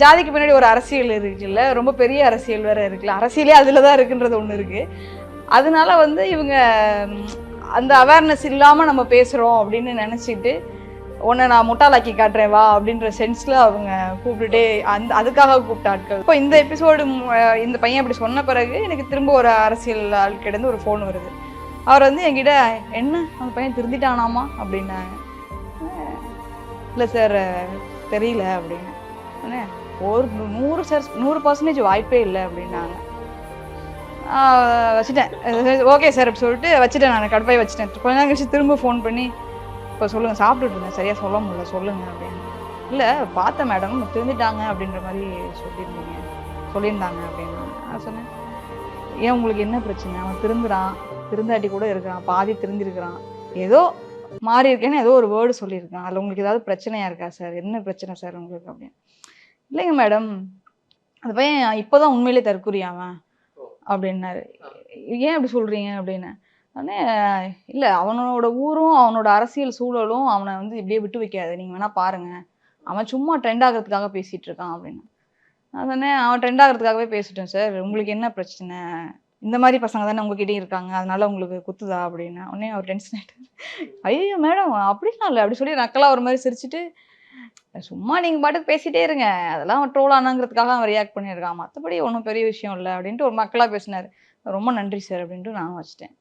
ஜாதிக்கு பின்னாடி ஒரு அரசியல் இருக்குல்ல, ரொம்ப பெரிய அரசியல் வேற இருக்குல்ல, அரசியலே அதில் தான் இருக்குன்றது ஒன்று இருக்கு. அதனால வந்து இவங்க அந்த அவேர்னஸ் இல்லாமல் நம்ம பேசுகிறோம் அப்படின்னு நினச்சிட்டு உன்னை நான் முட்டாளாக்கி காட்டுறேன் வா அப்படின்ற சென்ஸில் அவங்க கூப்பிட்டுட்டே அதுக்காக கூப்பிட்ட ஆட்கள். இப்போ இந்த எபிசோடு இந்த பையன் அப்படி சொன்ன பிறகு எனக்கு திரும்ப ஒரு அரசியல் ஆட்கிட்ட ஒரு ஃபோன் வருது. அவர் வந்து என்கிட்ட என்ன அந்த பையன் திருந்திட்டானாமா அப்படின்னாங்க. இல்லை சார் தெரியல அப்படின்னு ஒரு 100% வாய்ப்பே இல்லை அப்படின்னாங்க. வச்சுட்டேன். ஓகே சார் அப்படி சொல்லிட்டு வச்சுட்டேன். நான் கடுப்பாய் வச்சுட்டேன். கொஞ்ச நேரம் கழிச்சு திரும்ப ஃபோன் பண்ணி இப்போ சொல்லுங்கள் சாப்பிட்டுட்டு இருந்தேன் சரியாக சொல்ல முடியல சொல்லுங்கள் அப்படின்னு. இல்லை பார்த்தேன் மேடம் திருந்திட்டாங்க அப்படின்ற மாதிரி சொல்லியிருந்தாங்க அப்படின்னு நான் சொன்னேன். ஏன் உங்களுக்கு என்ன பிரச்சனை? அவன் திருந்தாட்டி கூட இருக்கிறான், பாதி திருந்திருக்கிறான், ஏதோ மாறி இருக்கேன்னு ஏதோ ஒரு வேர்டு சொல்லியிருக்கான், அதில் உங்களுக்கு ஏதாவது பிரச்சனையா இருக்கா சார்? என்ன பிரச்சனை சார் உங்களுக்கு அப்படின்னு. இல்லைங்க மேடம் அந்த பையன் இப்போதான் உண்மையிலே தற்கொலையாவன் அப்படின்னாரு. ஏன் அப்படி சொல்றீங்க அப்படின்னு. உடனே இல்லை அவனோட ஊரும் அவனோட அரசியல் சூழலும் அவனை வந்து இப்படியே விட்டு வைக்காது, நீங்கள் வேணா பாருங்க, அவன் சும்மா ட்ரெண்ட் ஆகிறதுக்காக பேசிட்டு இருக்கான் அப்படின்னு. நான் சொன்னேன் அவன் ட்ரெண்ட் ஆகிறதுக்காகவே பேசிட்டேன் சார், உங்களுக்கு என்ன பிரச்சனை? இந்த மாதிரி பசங்க தானே உங்ககிட்டயும் இருக்காங்க, அதனால உங்களுக்கு குத்துதா அப்படின்னு. உடனே அவர் டென்ஷன் ஆகிட்டு ஐயோ மேடம் அப்படிலாம் இல்லை அப்படி சொல்லி நக்கலாக ஒரு மாதிரி சிரிச்சுட்டு சும்மா நீங்கள் பாட்டுக்கு பேசிகிட்டே இருங்க, அதெல்லாம் ட்ரோல் ஆனாங்கிறதுக்காக அவன் ரியாக்ட் பண்ணியிருக்கான், மற்றபடி ஒன்றும் பெரிய விஷயம் இல்லை அப்படின்ட்டு ஒரு மக்களாக பேசினார். ரொம்ப நன்றி சார் அப்படின்ட்டு நானும் வச்சுட்டேன்.